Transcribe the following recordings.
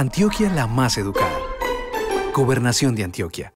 Antioquia la más educada. Gobernación de Antioquia.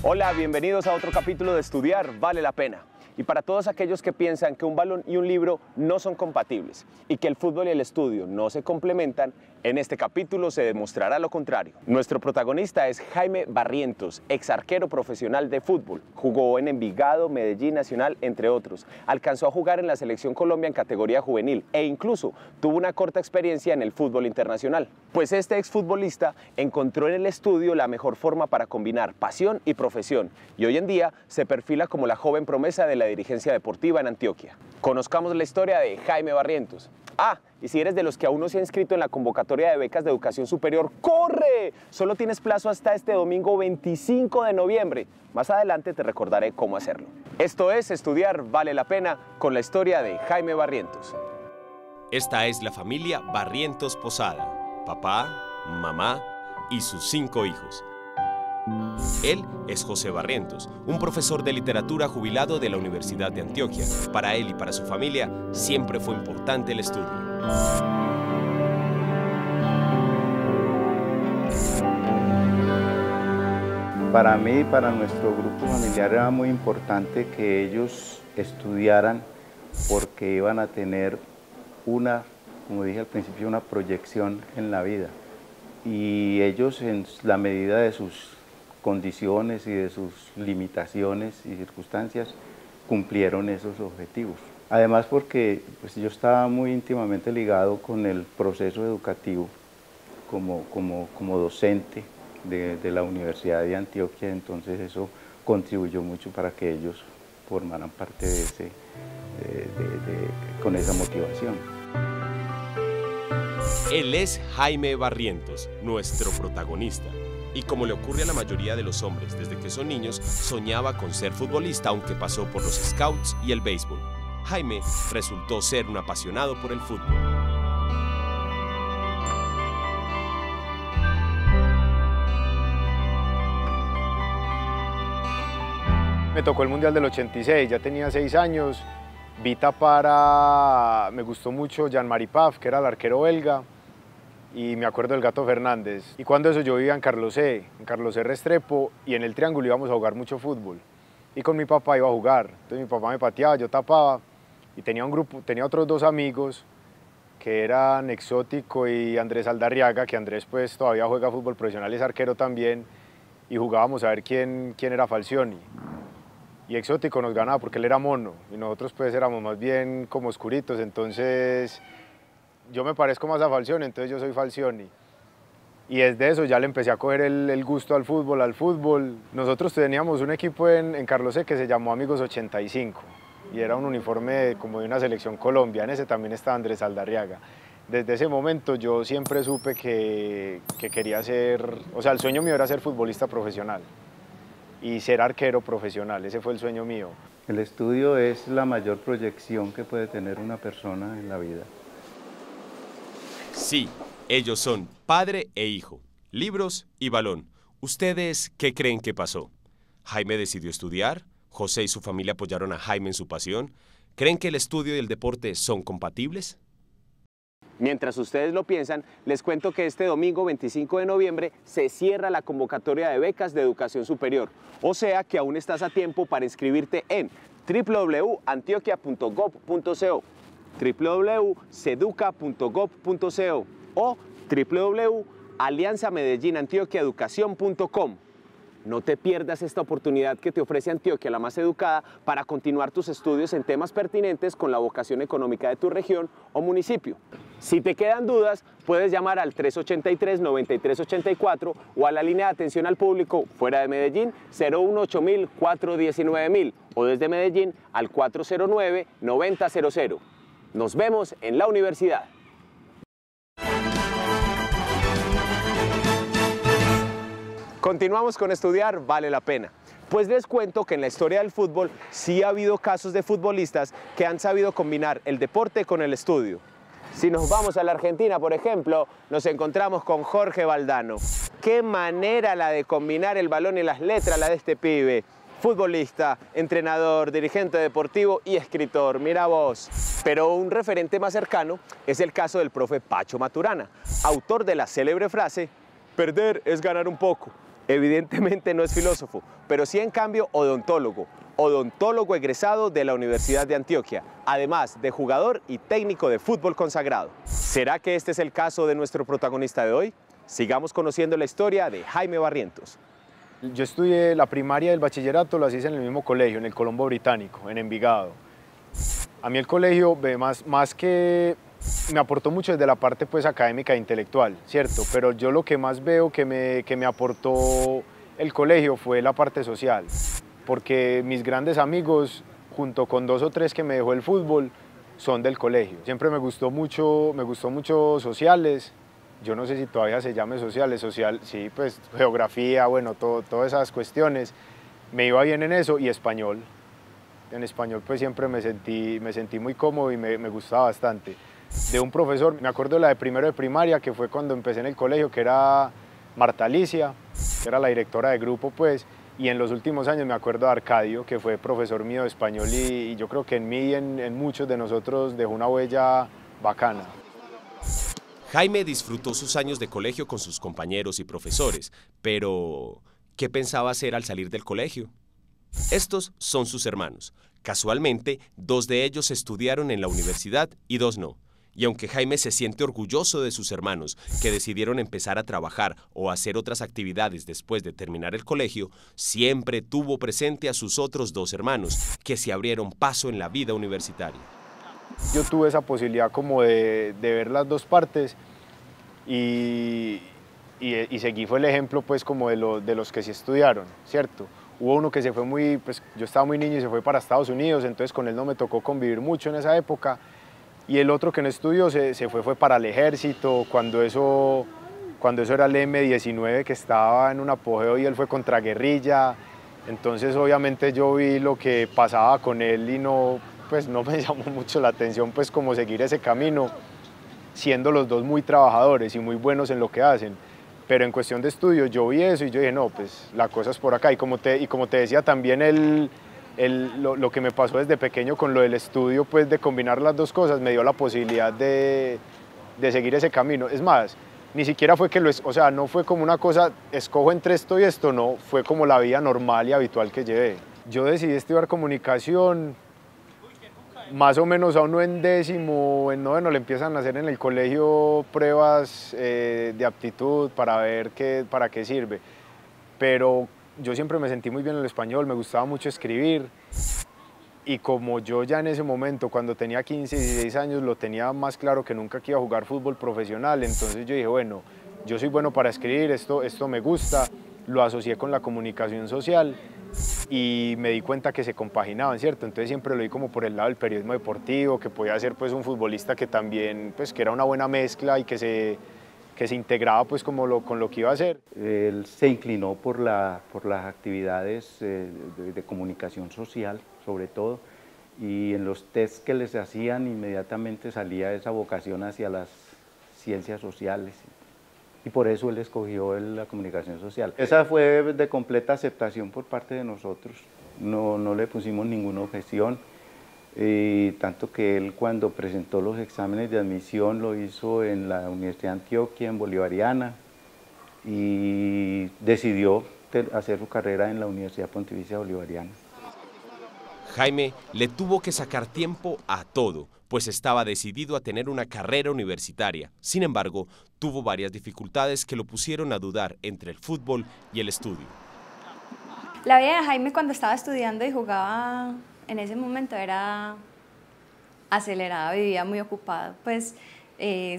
Hola, bienvenidos a otro capítulo de Estudiar Vale la Pena. Y para todos aquellos que piensan que un balón y un libro no son compatibles y que el fútbol y el estudio no se complementan, en este capítulo se demostrará lo contrario. Nuestro protagonista es Jaime Barrientos, ex arquero profesional de fútbol. Jugó en Envigado, Medellín, Nacional, entre otros. Alcanzó a jugar en la Selección Colombia en categoría juvenil e incluso tuvo una corta experiencia en el fútbol internacional. Pues este exfutbolista encontró en el estudio la mejor forma para combinar pasión y profesión y hoy en día se perfila como la joven promesa de la dirigencia deportiva en Antioquia. Conozcamos la historia de Jaime Barrientos. Y si eres de los que aún no se ha inscrito en la convocatoria de becas de educación superior, ¡corre! Solo tienes plazo hasta este domingo 25 de noviembre. Más adelante te recordaré cómo hacerlo. Esto es Estudiar Vale la Pena con la historia de Jaime Barrientos. Esta es la familia Barrientos Posada, papá, mamá y sus 5 hijos. Él es José Barrientos, un profesor de literatura jubilado de la Universidad de Antioquia. Para él y para su familia siempre fue importante el estudio. Para mí y para nuestro grupo familiar era muy importante que ellos estudiaran porque iban a tener como dije al principio, una proyección en la vida. Y ellos, en la medida de sus condiciones y de sus limitaciones y circunstancias, cumplieron esos objetivos. Además porque yo estaba muy íntimamente ligado con el proceso educativo como docente de la Universidad de Antioquia, entonces eso contribuyó mucho para que ellos formaran parte de con esa motivación. Él es Jaime Barrientos, nuestro protagonista. Y como le ocurre a la mayoría de los hombres, desde que son niños, soñaba con ser futbolista, aunque pasó por los scouts y el béisbol. Jaime resultó ser un apasionado por el fútbol. Me tocó el Mundial del 86, ya tenía 6 años. Me gustó mucho Jean-Marie Paf, que era el arquero belga. Y me acuerdo del Gato Fernández. Y cuando eso yo vivía en Carlos E. Restrepo, y en el Triángulo íbamos a jugar mucho fútbol. Y con mi papá iba a jugar. Entonces mi papá me pateaba, yo tapaba. Y tenía otros 2 amigos, que eran Exótico y Andrés Aldarriaga, que Andrés pues todavía juega fútbol profesional, es arquero también. Y jugábamos a ver quién era Falcioni. Y Exótico nos ganaba porque él era mono. Y nosotros pues éramos más bien como oscuritos, entonces yo me parezco más a Falcioni, entonces yo soy Falcioni. Y desde eso ya le empecé a coger el gusto al fútbol. Nosotros teníamos un equipo en Carlos E que se llamó Amigos 85 y era un uniforme como de una selección Colombia, en ese también estaba Andrés Aldarriaga. Desde ese momento yo siempre supe que quería ser, el sueño mío era ser futbolista profesional y ser arquero profesional, ese fue el sueño mío. El estudio es la mayor proyección que puede tener una persona en la vida. Sí, ellos son padre e hijo, libros y balón. ¿Ustedes qué creen que pasó? ¿Jaime decidió estudiar? ¿José y su familia apoyaron a Jaime en su pasión? ¿Creen que el estudio y el deporte son compatibles? Mientras ustedes lo piensan, les cuento que este domingo 25 de noviembre se cierra la convocatoria de becas de educación superior. O sea que aún estás a tiempo para inscribirte en www.antioquia.gov.co, www.seduca.gov.co o www.alianzamedellínantioquiaeducación.com. No te pierdas esta oportunidad que te ofrece Antioquia, la más educada, para continuar tus estudios en temas pertinentes con la vocación económica de tu región o municipio. Si te quedan dudas, puedes llamar al 383-9384 o a la línea de atención al público fuera de Medellín 018-419-1000 o desde Medellín al 409-9000. Nos vemos en la universidad. Continuamos con Estudiar Vale la Pena. Pues les cuento que en la historia del fútbol sí ha habido casos de futbolistas que han sabido combinar el deporte con el estudio. Si nos vamos a la Argentina, por ejemplo, nos encontramos con Jorge Valdano. Qué manera la de combinar el balón y las letras la de este pibe. futbolista, entrenador, dirigente deportivo y escritor, mira vos. Pero un referente más cercano es el caso del profe Pacho Maturana, autor de la célebre frase, perder es ganar un poco. Evidentemente no es filósofo, pero sí en cambio odontólogo egresado de la Universidad de Antioquia, además de jugador y técnico de fútbol consagrado. ¿Será que este es el caso de nuestro protagonista de hoy? Sigamos conociendo la historia de Jaime Barrientos. Yo estudié la primaria y el bachillerato, las hice en el mismo colegio, en el Colombo Británico, en Envigado. A mí el colegio, más que me aportó mucho desde la parte pues, académica e intelectual, ¿cierto? Pero yo lo que más veo que me aportó el colegio fue la parte social, porque mis grandes amigos, junto con 2 o 3 que me dejó el fútbol, son del colegio. Siempre me gustó mucho sociales, yo no sé si todavía se llame sociales, sí, pues geografía, bueno, todas esas cuestiones, me iba bien en eso y español. En español pues siempre me sentí muy cómodo y me gustaba bastante. De un profesor, me acuerdo de la de primero de primaria, que fue cuando empecé en el colegio, que era Marta Alicia, que era la directora de grupo pues, y en los últimos años me acuerdo de Arcadio, que fue profesor mío de español y yo creo que en mí y en muchos de nosotros dejó una huella bacana. Jaime disfrutó sus años de colegio con sus compañeros y profesores, pero ¿qué pensaba hacer al salir del colegio? Estos son sus hermanos. Casualmente, 2 de ellos estudiaron en la universidad y 2 no. Y aunque Jaime se siente orgulloso de sus hermanos, que decidieron empezar a trabajar o hacer otras actividades después de terminar el colegio, siempre tuvo presente a sus otros 2 hermanos, que se abrieron paso en la vida universitaria. Yo tuve esa posibilidad como de ver las 2 partes y seguí fue el ejemplo pues como de los que sí estudiaron, ¿cierto? Hubo uno que se fue pues yo estaba muy niño y se fue para Estados Unidos, entonces con él no me tocó convivir mucho en esa época. Y el otro que no estudió se fue para el ejército, cuando eso era el M-19 que estaba en un apogeo y él fue contraguerrilla. Entonces obviamente yo vi lo que pasaba con él y pues no me llamó mucho la atención pues como seguir ese camino, siendo los 2 muy trabajadores y muy buenos en lo que hacen. Pero en cuestión de estudio yo vi eso y yo dije, no, pues la cosa es por acá. Y como te decía también lo que me pasó desde pequeño con lo del estudio, pues de combinar las 2 cosas, me dio la posibilidad de seguir ese camino. Es más, ni siquiera fue no fue como una cosa, escojo entre esto y esto, no, fue como la vida normal y habitual que llevé. Yo decidí estudiar comunicación, más o menos a uno en 10º, en 9º le empiezan a hacer en el colegio pruebas de aptitud para ver para qué sirve. Pero yo siempre me sentí muy bien en el español, me gustaba mucho escribir y como yo ya en ese momento, cuando tenía 15, 16 años, lo tenía más claro que nunca que iba a jugar fútbol profesional, entonces yo dije, bueno, yo soy bueno para escribir, esto me gusta, lo asocié con la comunicación social y me di cuenta que se compaginaban, ¿cierto? Entonces siempre lo vi como por el lado del periodismo deportivo, que podía ser pues un futbolista que también, pues que era una buena mezcla y que se integraba pues con lo que iba a hacer. Él se inclinó por las actividades de comunicación social, sobre todo, y en los tests que les hacían inmediatamente salía esa vocación hacia las ciencias sociales. Y por eso él escogió la comunicación social. Esa fue de completa aceptación por parte de nosotros, no le pusimos ninguna objeción. Tanto que él cuando presentó los exámenes de admisión lo hizo en la Universidad de Antioquia, en Bolivariana, y decidió hacer su carrera en la Universidad Pontificia Bolivariana. Jaime le tuvo que sacar tiempo a todo, pues estaba decidido a tener una carrera universitaria. Sin embargo, tuvo varias dificultades que lo pusieron a dudar entre el fútbol y el estudio. La vida de Jaime cuando estaba estudiando y jugaba en ese momento era acelerada, vivía muy ocupado, pues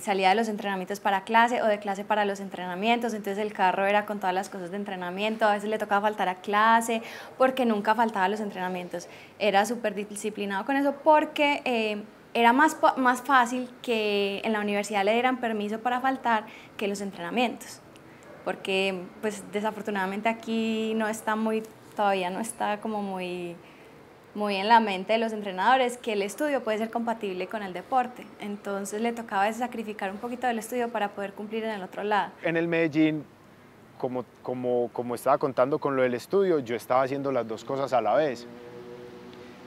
salía de los entrenamientos para clase o de clase para los entrenamientos, entonces el carro era con todas las cosas de entrenamiento, a veces le tocaba faltar a clase porque nunca faltaba a los entrenamientos, era súper disciplinado con eso porque era más fácil que en la universidad le dieran permiso para faltar que los entrenamientos, porque pues desafortunadamente aquí todavía no está como muy en la mente de los entrenadores que el estudio puede ser compatible con el deporte, entonces le tocaba sacrificar un poquito del estudio para poder cumplir en el otro lado. En el Medellín como estaba contando con lo del estudio, yo estaba haciendo las dos cosas a la vez.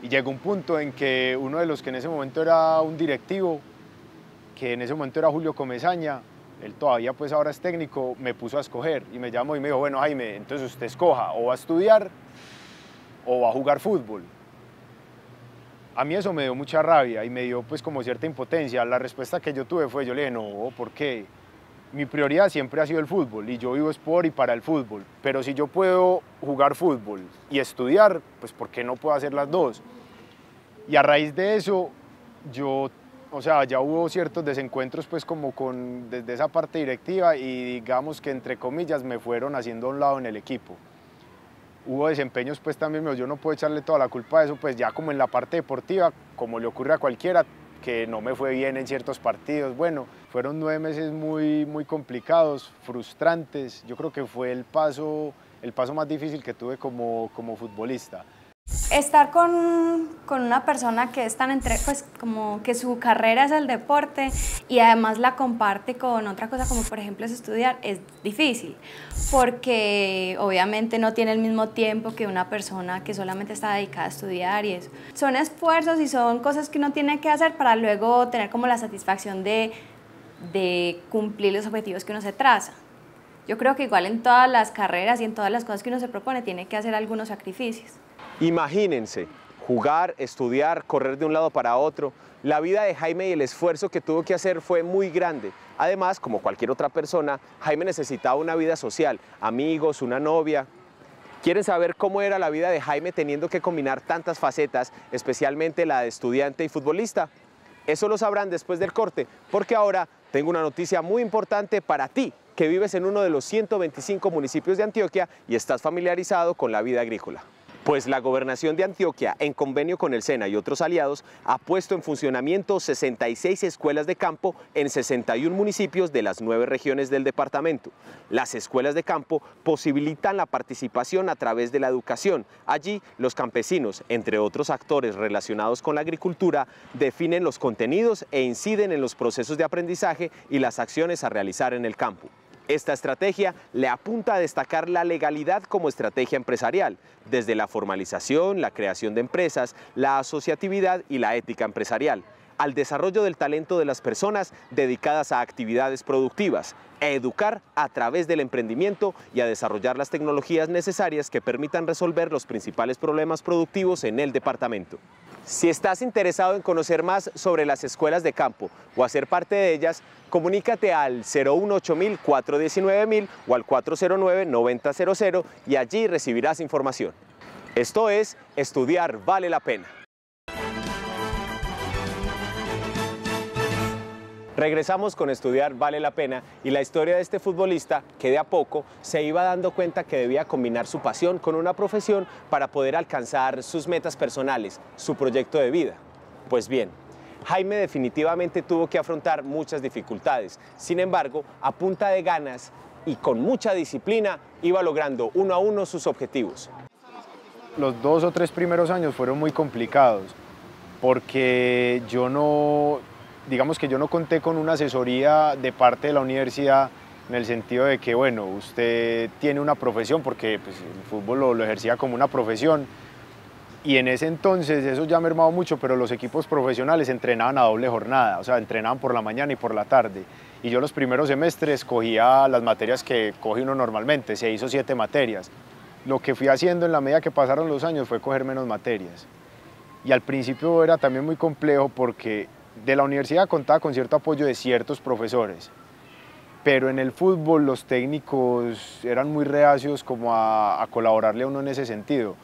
Y llegó un punto en que uno de los que en ese momento era un directivo, que en ese momento era Julio Comesaña, él todavía pues ahora es técnico, me puso a escoger y me llamó y me dijo, bueno Jaime, entonces usted escoja, o va a estudiar o va a jugar fútbol. A mí eso me dio mucha rabia y me dio pues como cierta impotencia. La respuesta que yo tuve fue, yo le dije, no, ¿por qué? Mi prioridad siempre ha sido el fútbol y yo vivo es por y para el fútbol, pero si yo puedo jugar fútbol y estudiar, pues ¿por qué no puedo hacer las dos? Y a raíz de eso, ya hubo ciertos desencuentros pues como desde esa parte directiva y digamos que entre comillas me fueron haciendo a un lado en el equipo. Hubo desempeños pues también, yo no puedo echarle toda la culpa a eso, pues ya como en la parte deportiva, como le ocurre a cualquiera, que no me fue bien en ciertos partidos. Bueno, fueron 9 meses muy complicados, frustrantes. Yo creo que fue el paso más difícil que tuve como futbolista. Estar con una persona que es tan pues como que su carrera es el deporte y además la comparte con otra cosa como por ejemplo es estudiar, es difícil porque obviamente no tiene el mismo tiempo que una persona que solamente está dedicada a estudiar y eso. Son esfuerzos y son cosas que uno tiene que hacer para luego tener como la satisfacción de cumplir los objetivos que uno se traza. Yo creo que igual en todas las carreras y en todas las cosas que uno se propone tiene que hacer algunos sacrificios. Imagínense, jugar, estudiar, correr de un lado para otro. La vida de Jaime y el esfuerzo que tuvo que hacer fue muy grande. Además, como cualquier otra persona, Jaime necesitaba una vida social, amigos, una novia. ¿Quieren saber cómo era la vida de Jaime teniendo que combinar tantas facetas, especialmente la de estudiante y futbolista? Eso lo sabrán después del corte, porque ahora tengo una noticia muy importante para ti, que vives en uno de los 125 municipios de Antioquia y estás familiarizado con la vida agrícola. Pues la Gobernación de Antioquia, en convenio con el SENA y otros aliados, ha puesto en funcionamiento 66 escuelas de campo en 61 municipios de las 9 regiones del departamento. Las escuelas de campo posibilitan la participación a través de la educación. Allí, los campesinos, entre otros actores relacionados con la agricultura, definen los contenidos e inciden en los procesos de aprendizaje y las acciones a realizar en el campo. Esta estrategia le apunta a destacar la legalidad como estrategia empresarial, desde la formalización, la creación de empresas, la asociatividad y la ética empresarial, al desarrollo del talento de las personas dedicadas a actividades productivas, a educar a través del emprendimiento y a desarrollar las tecnologías necesarias que permitan resolver los principales problemas productivos en el departamento. Si estás interesado en conocer más sobre las escuelas de campo o hacer parte de ellas, comunícate al 018.000 419.000 o al 409-9000 y allí recibirás información. Esto es Estudiar Vale la Pena. Regresamos con Estudiar Vale la Pena y la historia de este futbolista que de a poco se iba dando cuenta que debía combinar su pasión con una profesión para poder alcanzar sus metas personales, su proyecto de vida. Pues bien, Jaime definitivamente tuvo que afrontar muchas dificultades. Sin embargo, a punta de ganas y con mucha disciplina iba logrando uno a uno sus objetivos. Los 2 o 3 primeros años fueron muy complicados porque digamos que yo no conté con una asesoría de parte de la universidad en el sentido de que, bueno, usted tiene una profesión, porque pues, el fútbol lo ejercía como una profesión, y en ese entonces eso ya ha mermado mucho, pero los equipos profesionales entrenaban a doble jornada, o sea, entrenaban por la mañana y por la tarde, y yo los primeros semestres cogía las materias que coge uno normalmente, se hizo 7 materias. Lo que fui haciendo en la medida que pasaron los años fue coger menos materias, y al principio era también muy complejo porque de la universidad contaba con cierto apoyo de ciertos profesores, pero en el fútbol los técnicos eran muy reacios como a colaborarle a uno en ese sentido,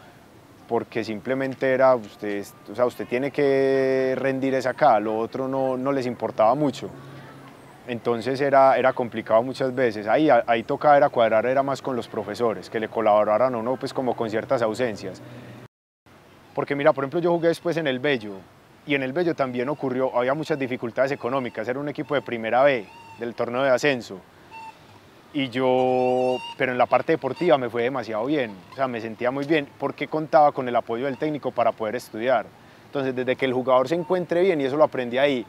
porque simplemente era, usted tiene que rendir esa acá, lo otro no les importaba mucho. Entonces era complicado muchas veces, ahí tocaba cuadrar más con los profesores, que le colaboraran a uno pues como con ciertas ausencias. Porque mira, por ejemplo, yo jugué después en el Bello, y en el Bello también había muchas dificultades económicas, era un equipo de primera B, del torneo de ascenso, pero en la parte deportiva me fue demasiado bien, o sea, me sentía muy bien, porque contaba con el apoyo del técnico para poder estudiar. Entonces, desde que el jugador se encuentre bien, y eso lo aprendí ahí,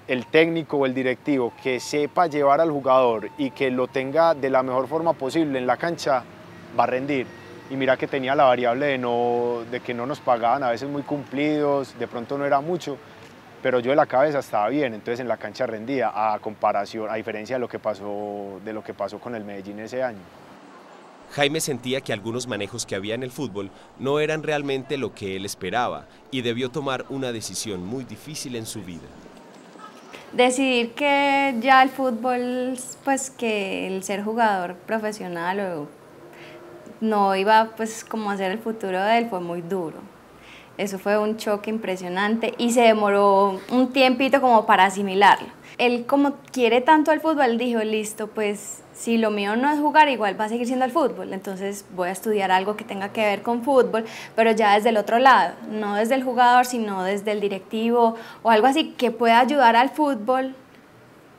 el técnico o el directivo que sepa llevar al jugador y que lo tenga de la mejor forma posible en la cancha, va a rendir. Y mira que tenía la variable de que no nos pagaban a veces muy cumplidos, de pronto no era mucho, pero yo de la cabeza estaba bien, entonces en la cancha rendía, a diferencia de lo que pasó con el Medellín ese año. Jaime sentía que algunos manejos que había en el fútbol no eran realmente lo que él esperaba y debió tomar una decisión muy difícil en su vida. Decidir que ya el fútbol, pues que el ser jugador profesional no iba pues como a ser el futuro de él fue muy duro. Eso fue un choque impresionante y se demoró un tiempito como para asimilarlo. Él como quiere tanto al fútbol dijo, listo, pues si lo mío no es jugar, igual va a seguir siendo el fútbol, entonces voy a estudiar algo que tenga que ver con fútbol, pero ya desde el otro lado, no desde el jugador, sino desde el directivo o algo así que pueda ayudar al fútbol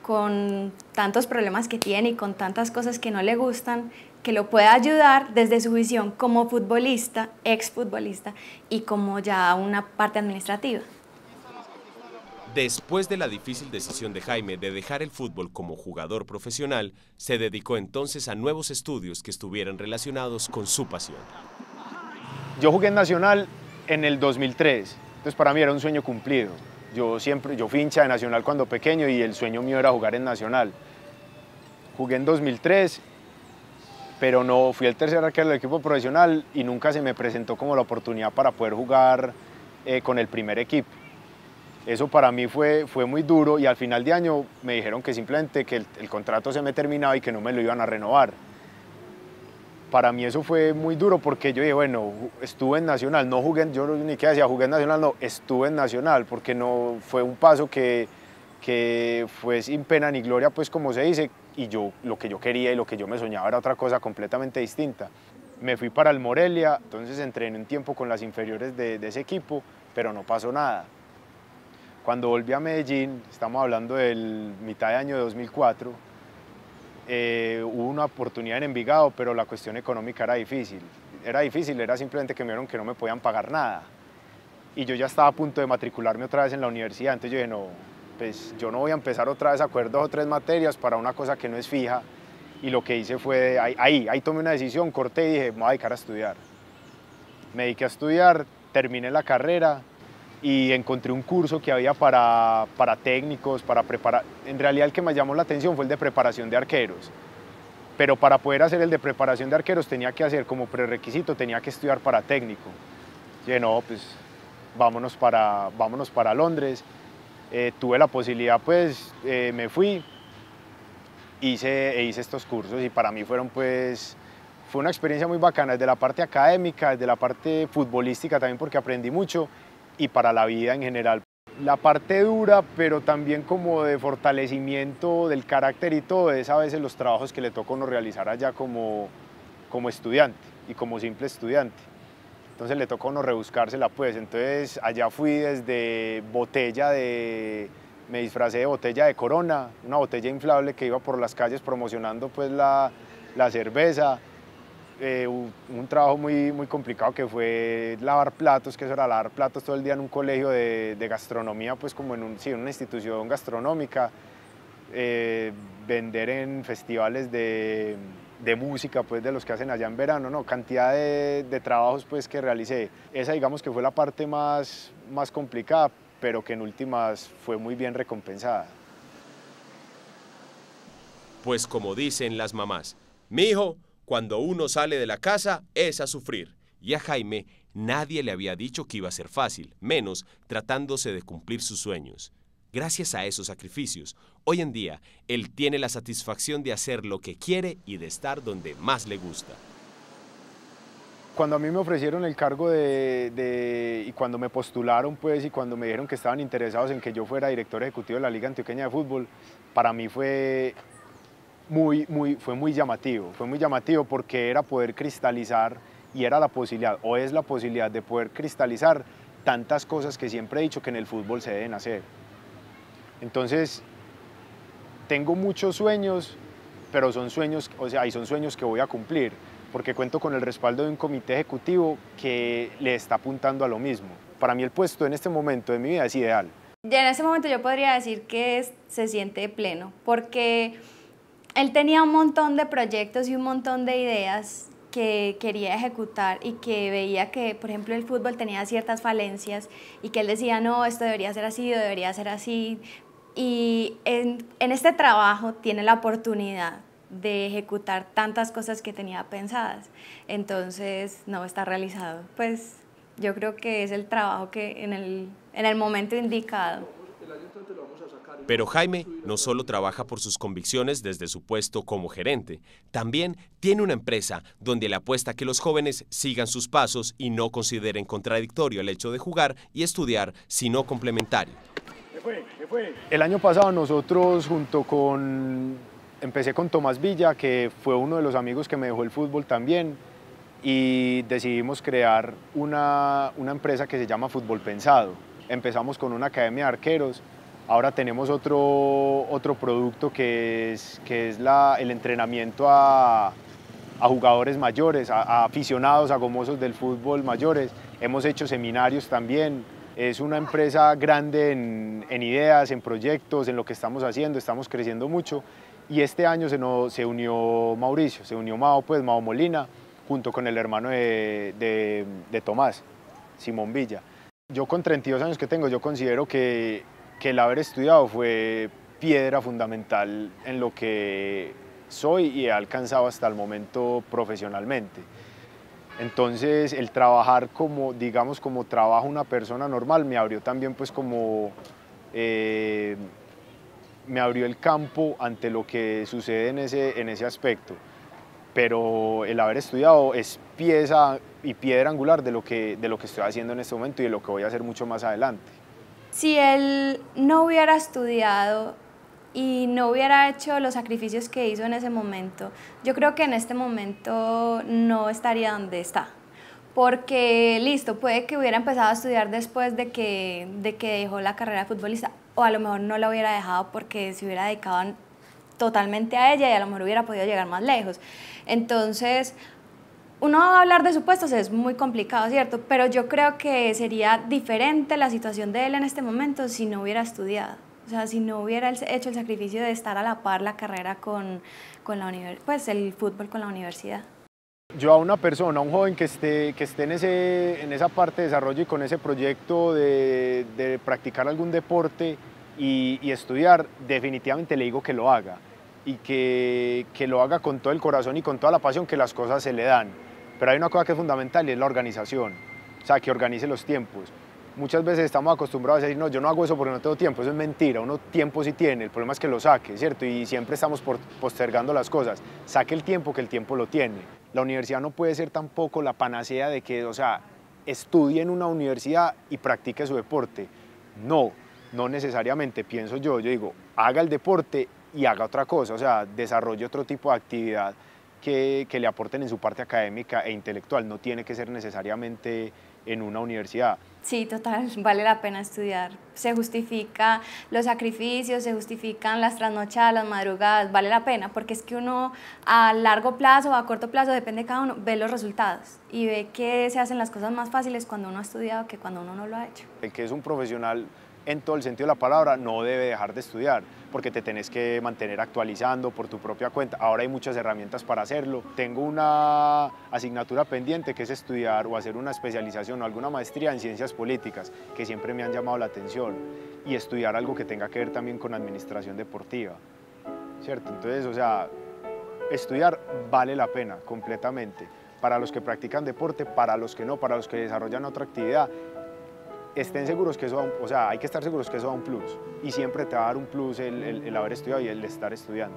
con tantos problemas que tiene y con tantas cosas que no le gustan, que lo pueda ayudar desde su visión como futbolista, exfutbolista y como ya una parte administrativa. Después de la difícil decisión de Jaime de dejar el fútbol como jugador profesional, se dedicó entonces a nuevos estudios que estuvieran relacionados con su pasión. Yo jugué en Nacional en el 2003, entonces para mí era un sueño cumplido. Yo fui hincha de Nacional cuando pequeño y el sueño mío era jugar en Nacional. Jugué en 2003, pero no fui el tercer arquero del equipo profesional y nunca se me presentó como la oportunidad para poder jugar con el primer equipo. Eso para mí fue muy duro y al final de año me dijeron que simplemente que el contrato se me terminaba y que no me lo iban a renovar. Para mí eso fue muy duro porque yo dije, bueno, estuve en Nacional, no jugué, yo ni que decía jugué en Nacional, no, estuve en Nacional porque no fue un paso que fue sin pena ni gloria, pues como se dice, y lo que yo quería y lo que yo me soñaba era otra cosa completamente distinta. Me fui para el Morelia, entonces entrené un tiempo con las inferiores de ese equipo, pero no pasó nada. Cuando volví a Medellín, estamos hablando del mitad de año de 2004, hubo una oportunidad en Envigado, pero la cuestión económica era difícil. Era simplemente que me dijeron que no me podían pagar nada. Y yo ya estaba a punto de matricularme otra vez en la universidad, entonces yo dije, no, pues yo no voy a empezar otra vez a coger 2 o 3 materias para una cosa que no es fija. Y lo que hice fue, ahí tomé una decisión, corté y dije, me voy a dedicar a estudiar. Me dediqué a estudiar, terminé la carrera, y encontré un curso que había para técnicos, para preparar. En realidad el que me llamó la atención fue el de preparación de arqueros, pero para poder hacer el de preparación de arqueros tenía que hacer como prerequisito, tenía que estudiar para técnico. Y dije, no, pues vámonos para Londres. Tuve la posibilidad, pues me fui, hice estos cursos y para mí fue una experiencia muy bacana, desde la parte académica, desde la parte futbolística también porque aprendí mucho, y para la vida en general. La parte dura, pero también como de fortalecimiento del carácter y todo, es a veces los trabajos que le toca a uno realizar allá como estudiante y como simple estudiante. Entonces le toca a uno rebuscársela pues, entonces allá fui desde me disfracé de botella de Corona, una botella inflable que iba por las calles promocionando pues la cerveza. Un trabajo muy complicado que fue lavar platos, que eso era lavar platos todo el día en un colegio de gastronomía, pues como en una institución gastronómica, vender en festivales de música, pues de los que hacen allá en verano, no, cantidad de trabajos pues que realicé. Esa digamos que fue la parte más complicada, pero que en últimas fue muy bien recompensada. Pues como dicen las mamás, mijo, cuando uno sale de la casa es a sufrir. Y a Jaime nadie le había dicho que iba a ser fácil, menos tratándose de cumplir sus sueños. Gracias a esos sacrificios, hoy en día él tiene la satisfacción de hacer lo que quiere y de estar donde más le gusta. Cuando a mí me ofrecieron el cargo y cuando me postularon pues y cuando me dijeron que estaban interesados en que yo fuera director ejecutivo de la Liga Antioqueña de Fútbol, para mí fue muy llamativo porque era poder cristalizar y era la posibilidad, o es la posibilidad de poder cristalizar tantas cosas que siempre he dicho que en el fútbol se deben hacer. Entonces, tengo muchos sueños, pero son sueños, son sueños que voy a cumplir, porque cuento con el respaldo de un comité ejecutivo que le está apuntando a lo mismo. Para mí el puesto en este momento de mi vida es ideal. Ya en ese momento yo podría decir que se siente pleno, porque él tenía un montón de proyectos y un montón de ideas que quería ejecutar y que veía que, por ejemplo, el fútbol tenía ciertas falencias y que él decía, no, esto debería ser así o debería ser así. Y en este trabajo tiene la oportunidad de ejecutar tantas cosas que tenía pensadas. Entonces, no, está realizado. Pues yo creo que es el trabajo que en el momento indicado. Pero Jaime no solo trabaja por sus convicciones desde su puesto como gerente, también tiene una empresa donde le apuesta a que los jóvenes sigan sus pasos y no consideren contradictorio el hecho de jugar y estudiar, sino complementario. El año pasado nosotros empecé con Tomás Villa, que fue uno de los amigos que me dejó el fútbol también, y decidimos crear una empresa que se llama Fútbol Pensado. Empezamos con una academia de arqueros. Ahora tenemos otro producto que es el entrenamiento a jugadores mayores, a aficionados, a gomosos del fútbol mayores. Hemos hecho seminarios también. Es una empresa grande en ideas, en proyectos, en lo que estamos haciendo, estamos creciendo mucho. Y este año se unió Mauricio, se unió Mao Molina, junto con el hermano de Tomás, Simón Villa. Yo con 32 años que tengo, yo considero que el haber estudiado fue piedra fundamental en lo que soy y he alcanzado hasta el momento profesionalmente. Entonces el trabajar como trabaja una persona normal me abrió también pues me abrió el campo ante lo que sucede en ese aspecto. Pero el haber estudiado es pieza y piedra angular de lo que estoy haciendo en este momento y de lo que voy a hacer mucho más adelante. Si él no hubiera estudiado y no hubiera hecho los sacrificios que hizo en ese momento, yo creo que en este momento no estaría donde está. Porque, listo, puede que hubiera empezado a estudiar después de que dejó la carrera de futbolista, o a lo mejor no la hubiera dejado porque se hubiera dedicado totalmente a ella y a lo mejor hubiera podido llegar más lejos. Entonces, uno va a hablar de supuestos, es muy complicado, ¿cierto? Pero yo creo que sería diferente la situación de él en este momento si no hubiera estudiado. O sea, si no hubiera hecho el sacrificio de estar a la par la carrera con el fútbol con la universidad. Yo a una persona, a un joven que esté en esa parte de desarrollo y con ese proyecto de practicar algún deporte y estudiar, definitivamente le digo que lo haga. Y que lo haga con todo el corazón y con toda la pasión, que las cosas se le dan. Pero hay una cosa que es fundamental y es la organización, o sea, que organice los tiempos. Muchas veces estamos acostumbrados a decir, no, yo no hago eso porque no tengo tiempo, eso es mentira, uno tiempo sí tiene, el problema es que lo saque, ¿cierto? Y siempre estamos postergando las cosas. Saque el tiempo, que el tiempo lo tiene. La universidad no puede ser tampoco la panacea de que, o sea, estudie en una universidad y practique su deporte. No necesariamente, pienso yo digo, haga el deporte y haga otra cosa, o sea, desarrolle otro tipo de actividad que le aporten en su parte académica e intelectual, no tiene que ser necesariamente en una universidad. Sí, total, vale la pena estudiar. Se justifica los sacrificios, se justifican las trasnochadas, las madrugadas, vale la pena, porque es que uno a largo plazo o a corto plazo, depende de cada uno, ve los resultados y ve que se hacen las cosas más fáciles cuando uno ha estudiado que cuando uno no lo ha hecho. El que es un profesional en todo el sentido de la palabra no debe dejar de estudiar, porque te tenés que mantener actualizando por tu propia cuenta. Ahora hay muchas herramientas para hacerlo. Tengo una asignatura pendiente que es estudiar o hacer una especialización o alguna maestría en ciencias políticas, que siempre me han llamado la atención, y estudiar algo que tenga que ver también con administración deportiva, ¿cierto? Entonces, o sea, estudiar vale la pena completamente, para los que practican deporte, para los que no, para los que desarrollan otra actividad. Estén seguros que eso hay que estar seguros que eso da un plus, y siempre te va a dar un plus el haber estudiado y el estar estudiando.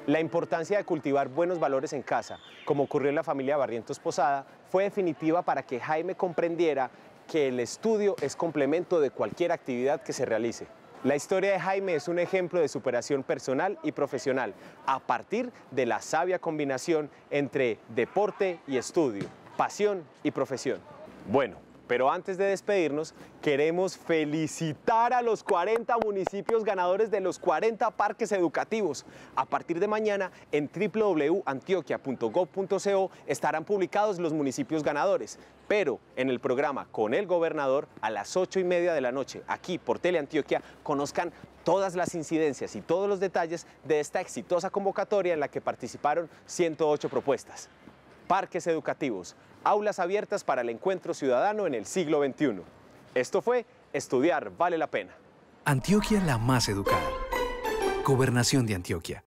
La importancia de cultivar buenos valores en casa, como ocurrió en la familia Barrientos Posada, fue definitiva para que Jaime comprendiera que el estudio es complemento de cualquier actividad que se realice. La historia de Jaime es un ejemplo de superación personal y profesional a partir de la sabia combinación entre deporte y estudio, pasión y profesión. Bueno, Pero antes de despedirnos, queremos felicitar a los 40 municipios ganadores de los 40 parques educativos. A partir de mañana, en www.antioquia.gov.co estarán publicados los municipios ganadores. Pero en el programa Con el Gobernador, a las 8:30 de la noche, aquí por Teleantioquia, conozcan todas las incidencias y todos los detalles de esta exitosa convocatoria en la que participaron 108 propuestas. Parques educativos, aulas abiertas para el encuentro ciudadano en el siglo XXI. Esto fue Estudiar Vale la Pena. Antioquia la más educada. Gobernación de Antioquia.